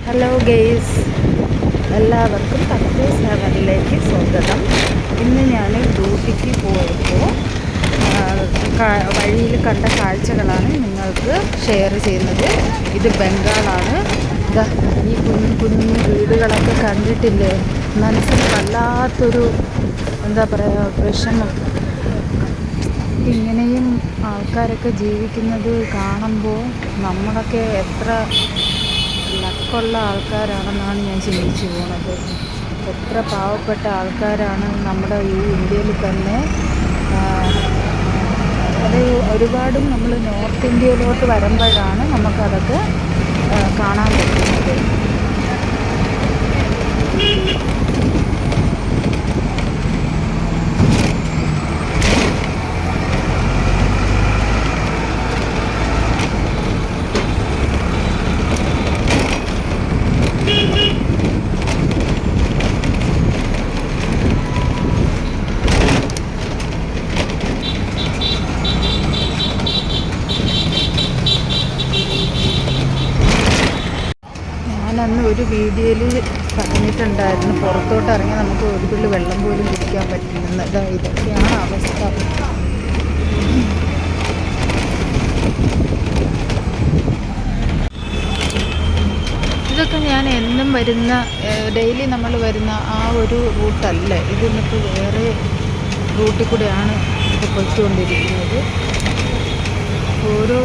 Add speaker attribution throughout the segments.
Speaker 1: Hello guys, എല്ലാവർക്കും 10-7 സ്വാഗതം. ഇന്ന് ഞാൻ ഡ്യൂട്ടിക്ക് പോയപ്പോൾ വഴിയിൽ കണ്ട കാഴ്ചകളാണ് നിങ്ങൾക്ക് ഷെയർ ചെയ്യുന്നത്. ഇത് ബംഗാളാണ്. ഈ കുഞ്ഞു കുഞ്ഞു വീടുകളൊക്കെ കണ്ടിട്ടില്ലേ? മനസ്സിന് വല്ലാത്തൊരു എന്താ പറയുക, വിഷമം. ഇങ്ങനെയും ആൾക്കാരൊക്കെ ജീവിക്കുന്നത് കാണുമ്പോൾ നമ്മളൊക്കെ എത്ര ലക്കുള്ള ആൾക്കാരാണെന്നാണ് ഞാൻ ചിന്തിച്ചു പോകുന്നത്. എത്ര പാവപ്പെട്ട ആൾക്കാരാണ് നമ്മുടെ ഈ ഇന്ത്യയിൽ തന്നെ. അത് ഒരുപാടും നമ്മൾ നോർത്ത് ഇന്ത്യയിലോട്ട് വരുമ്പോഴാണ് നമുക്കതൊക്കെ കാണാൻ പറ്റുന്നത്. ഞാനന്ന് ഒരു വീഡിയോയിൽ പറഞ്ഞിട്ടുണ്ടായിരുന്നു, പുറത്തോട്ട് ഇറങ്ങി നമുക്ക് ഒരു തുള്ളി വെള്ളം പോലും കുടിക്കാൻ പറ്റുന്നത്. ഇതൊക്കെയാണ് അവസ്ഥ. ഇതൊക്കെ ഞാൻ എന്നും വരുന്ന, ഡെയിലി നമ്മൾ വരുന്ന ആ ഒരു റൂട്ടല്ല ഇത്. എന്നിട്ട് വേറെ റൂട്ടിൽ കൂടെയാണ് ഇത് പൊയ്ക്കൊണ്ടിരിക്കുന്നത്. ഓരോ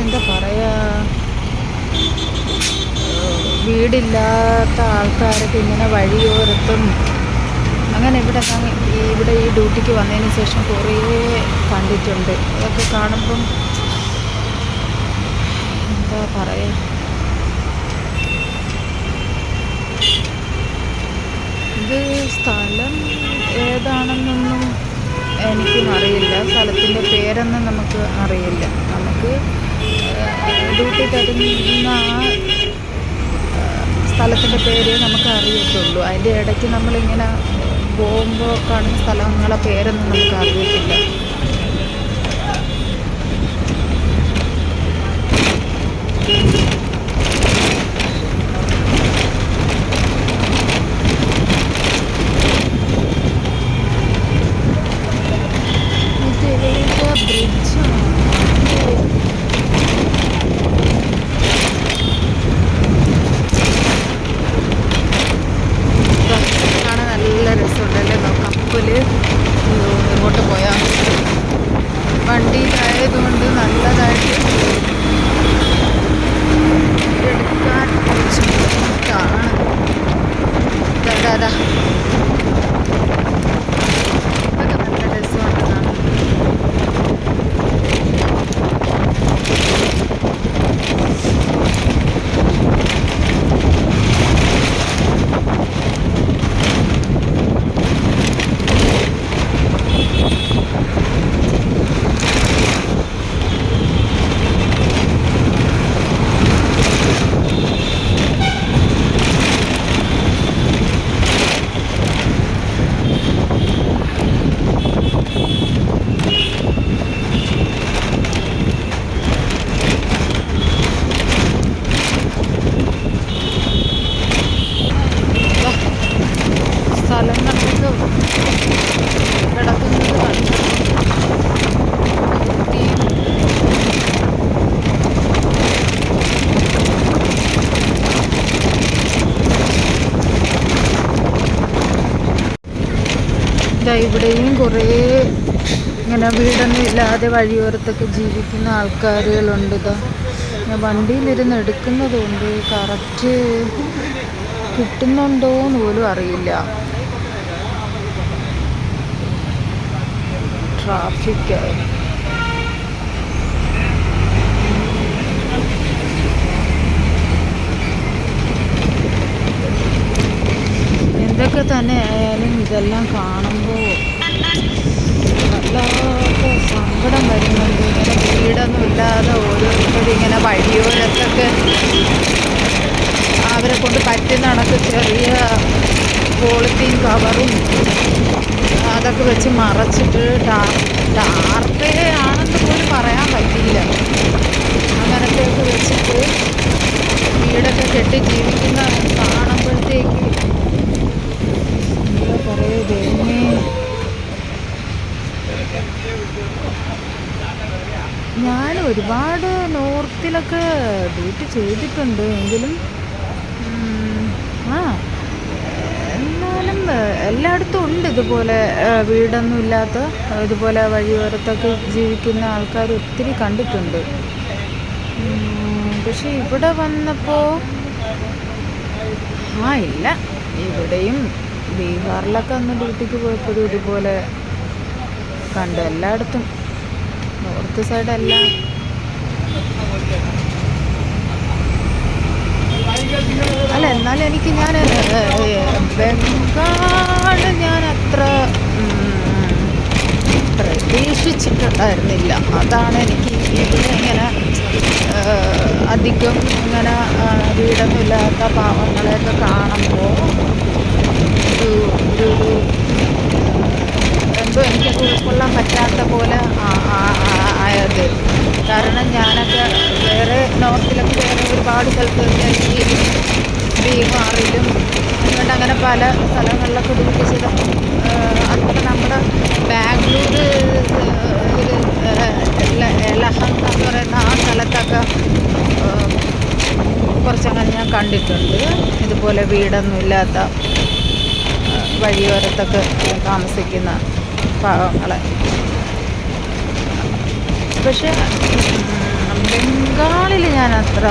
Speaker 1: എന്താ പറയുക, വീടില്ലാത്ത ആൾക്കാരൊക്കെ ഇങ്ങനെ വഴിയോരത്തും അങ്ങനെ ഇവിടെ ഈ ഡ്യൂട്ടിക്ക് വന്നതിന് ശേഷം കുറേ കണ്ടിട്ടുണ്ട്. അതൊക്കെ കാണുമ്പം എന്താ പറയുക, ഇത് സ്ഥലം ഏതാണെന്നൊന്നും എനിക്കും അറിയില്ല. സ്ഥലത്തിൻ്റെ പേരൊന്നും നമുക്ക് അറിയില്ല. നമുക്ക് ഡ്യൂട്ടി തരുന്ന ആ സ്ഥലത്തിൻ്റെ പേര് നമുക്ക് അറിയത്തുള്ളൂ. അതിൻ്റെ ഇടയ്ക്ക് നമ്മളിങ്ങനെ പോകുമ്പോൾ കാണുന്ന സ്ഥലങ്ങളെ പേരൊന്നും നമുക്ക് അറിയത്തില്ല. ഇങ്ങോട്ട് പോയാൽ വണ്ടിയിലായതുകൊണ്ട് നല്ലതായിട്ട് എടുക്കാൻ കുറച്ച് ബുദ്ധിമുട്ടാണ്. ഇതൊക്കെ നല്ല രസമുണ്ടെന്നാണ്. സ്ഥലങ്ങളിലേക്ക് കിടക്കുന്നത് ഇവിടെയും കുറേ ഇങ്ങനെ വീടൊന്നും ഇല്ലാതെ വഴിയോരത്തൊക്കെ ജീവിക്കുന്ന ആൾക്കാരുകളുണ്ട്. ഞാൻ വണ്ടിയിലിരുന്ന് എടുക്കുന്നതുകൊണ്ട് കറക്റ്റ് കിട്ടുന്നുണ്ടോയെന്ന് പോലും അറിയില്ല. ട്രാഫിക് എന്തൊക്കെ തന്നെ ആയാലും ഇതെല്ലാം കാണുമ്പോൾ വല്ലാത്ത സങ്കടം വരുന്നുണ്ട്. ഇങ്ങനെ വീടൊന്നും ഇല്ലാതെ ഓരോരുത്തരും ഇങ്ങനെ വഴിയോരത്തൊക്കെ അവരെ കൊണ്ട് പറ്റുന്ന കണക്ക് ചെറിയ പോളിത്തീൻ കവറും അതൊക്കെ വെച്ച് മറച്ചിട്ട് ടാർപ്പേ ആണെന്ന് പോലും പറയാൻ പറ്റില്ല. അങ്ങനത്തെയൊക്കെ വെച്ചിട്ട് വീടൊക്കെ കെട്ടി ജീവിക്കുന്ന കാണുമ്പോഴത്തേക്ക് എന്താ പറയുക, ഞാൻ ഒരുപാട് നോർത്തിലൊക്കെ ഡ്യൂട്ടി ചെയ്തിട്ടുണ്ട്. എങ്കിലും എന്നാലും എല്ലായിടത്തും ഉണ്ട് ഇതുപോലെ വീടൊന്നും ഇല്ലാത്ത, ഇതുപോലെ വഴിയോരത്തൊക്കെ ജീവിക്കുന്ന ആൾക്കാർ ഒത്തിരി കണ്ടിട്ടുണ്ട്. പക്ഷെ ഇവിടെ വന്നപ്പോൾ ഇല്ല. ഇവിടെയും ബീഹാറിലൊക്കെ അന്ന് ഡ്യൂട്ടിക്ക് പോയപ്പോഴും ഇതുപോലെ കണ്ട്. എല്ലായിടത്തും നോർത്ത് സൈഡെല്ലാം അല്ല. എന്നാലും എനിക്ക് ബംഗാൾ ഞാൻ അത്ര പ്രതീക്ഷിച്ചിട്ടുണ്ടായിരുന്നില്ല. അതാണ് എനിക്ക് ഇവിടെ ഇങ്ങനെ അധികം ഇങ്ങനെ വീടൊന്നുമില്ലാത്ത പാവങ്ങളെയൊക്കെ കാണുമ്പോൾ ഒരു എന്തോ എനിക്കത് ഉൾക്കൊള്ളാൻ പറ്റാത്ത പോലെ ആയത്. കാരണം ഞാനൊക്കെ വേറെ നോർത്തിലൊക്കെ വേറെ ഒരുപാട് സ്ഥലത്ത് ഡൽഹിയിലും ബീഹാറിലും അങ്ങനെ പല സ്ഥലങ്ങളിലൊക്കെ ഡ്യൂട്ടി ചെയ്ത, അതുപോലെ നമ്മുടെ ബാംഗ്ലൂർ ലഹങ്ക എന്ന് പറയുന്ന ആ സ്ഥലത്തൊക്കെ കുറച്ചങ്ങനെ ഞാൻ കണ്ടിട്ടുണ്ട്. ഇതുപോലെ വീടൊന്നും ഇല്ലാത്ത വഴിയോരത്തൊക്കെ താമസിക്കുന്ന പാവങ്ങളെ. പക്ഷെ ബംഗാളിൽ ഞാൻ അത്ര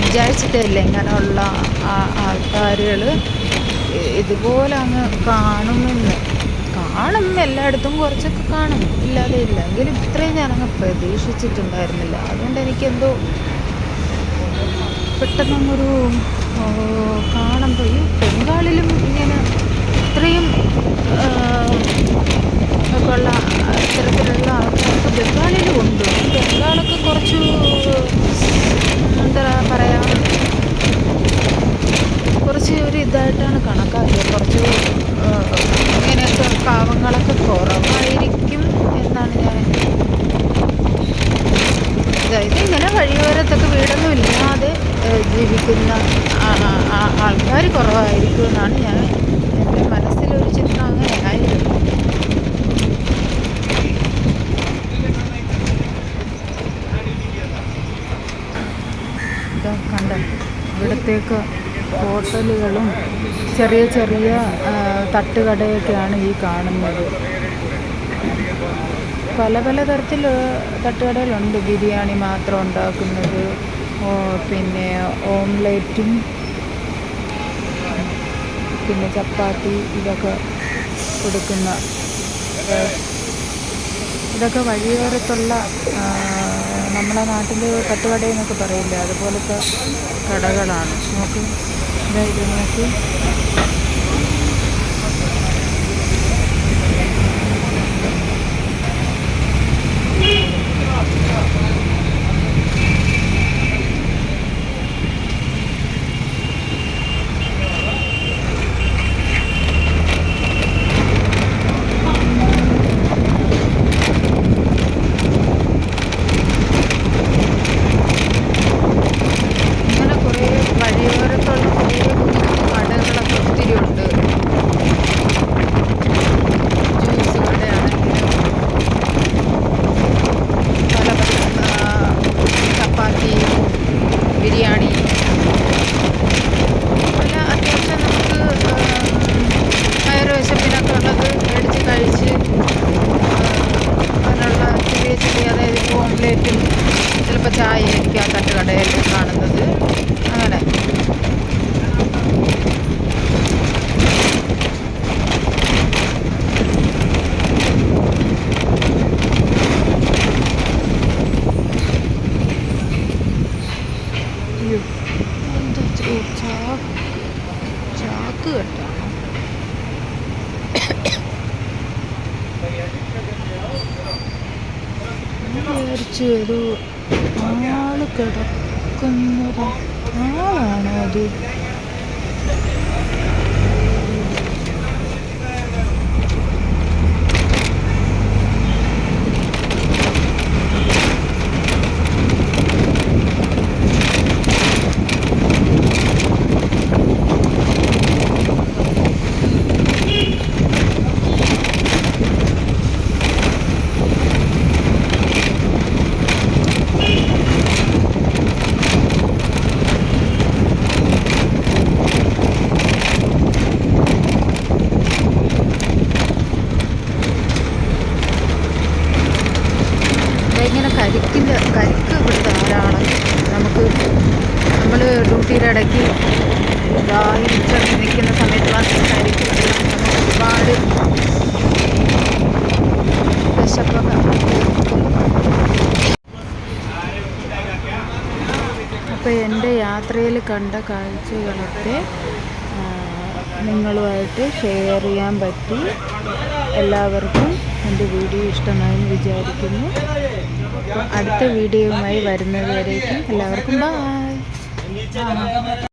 Speaker 1: വിചാരിച്ചിട്ടില്ല ഇങ്ങനെയുള്ള ആൾക്കാരുകൾ ഇതുപോലെ അങ്ങ് കാണും. എല്ലായിടത്തും കുറച്ചൊക്കെ കാണും, ഇല്ലാതെ ഇല്ല. എങ്കിലും ഇത്രയും ഞാനങ്ങ് പ്രതീക്ഷിച്ചിട്ടുണ്ടായിരുന്നില്ല. അതുകൊണ്ട് എനിക്കെന്തോ പെട്ടെന്നൊരു കാണുമ്പോൾ ഈ ബംഗാളിലും ഇങ്ങനെ ഇത്രയും ഒക്കെ ഉള്ള ഇത്തരത്തിലുള്ള ആൾക്കാർക്ക് ബംഗാളിലും ഉണ്ട്. ബംഗാളൊക്കെ കുറച്ച് എന്താ പറയുക, കുറച്ച് ഒരു ഇതായിട്ടാണ് കണക്കാക്കിയത്. കുറച്ച് ഇങ്ങനെയൊക്കെ പാവങ്ങളൊക്കെ കുറവായിരിക്കും എന്നാണ് ഞാൻ. അതായത് ഇങ്ങനെ വഴിയോരത്തൊക്കെ വീടൊന്നും ഇല്ലാതെ ജീവിക്കുന്ന ആൾക്കാർ കുറവായിരിക്കും എന്നാണ് എൻ്റെ മനസ്സിലൊരു ചിത്രം. അങ്ങനെയായിരുന്നു. കണ്ട ഇവിടത്തേക്ക് ഹോട്ടലുകളും ചെറിയ ചെറിയ തട്ടുകടയൊക്കെയാണ് ഈ കാണുന്നത്. പല തരത്തിൽ തട്ടുകടകളുണ്ട്. ബിരിയാണി മാത്രം ഉണ്ടാക്കുന്നത്, പിന്നെ ഓംലെറ്റും പിന്നെ ചപ്പാത്തി ഇതൊക്കെ കൊടുക്കുന്ന, ഇതൊക്കെ വഴിയോരത്തുള്ള നമ്മളെ നാട്ടിൽ തട്ടുകടയെന്നൊക്കെ പറയില്ല, അതുപോലത്തെ കടകളാണ്. നോക്ക്, ഇത് നോക്ക്. ചിലപ്പോൾ ചായ ആയിരിക്കും ആ തട്ടുകടയിൽ കാണുന്നത്. അങ്ങനെ ചാക്ക് കേട്ടോ. വിചാരിച്ചു ഒരു ആള് കിടക്കുന്നൊരു ആളാണോ അത്? ഇടയ്ക്ക് ദാഹിച്ചൊക്കെ നിൽക്കുന്ന സമയത്ത് വന്നിട്ടായിരിക്കും നമുക്ക് ഒരുപാട് വിശപ്പൊക്കെ. അപ്പോൾ എൻ്റെ യാത്രയിൽ കണ്ട കാഴ്ചകളൊക്കെ നിങ്ങളുമായിട്ട് ഷെയർ ചെയ്യാൻ പറ്റി. എല്ലാവർക്കും എൻ്റെ വീഡിയോ ഇഷ്ടമായെന്ന് വിചാരിക്കുന്നു. അടുത്ത വീഡിയോയുമായി വരുന്നത് വരേക്കും എല്ലാവർക്കും ബൈ.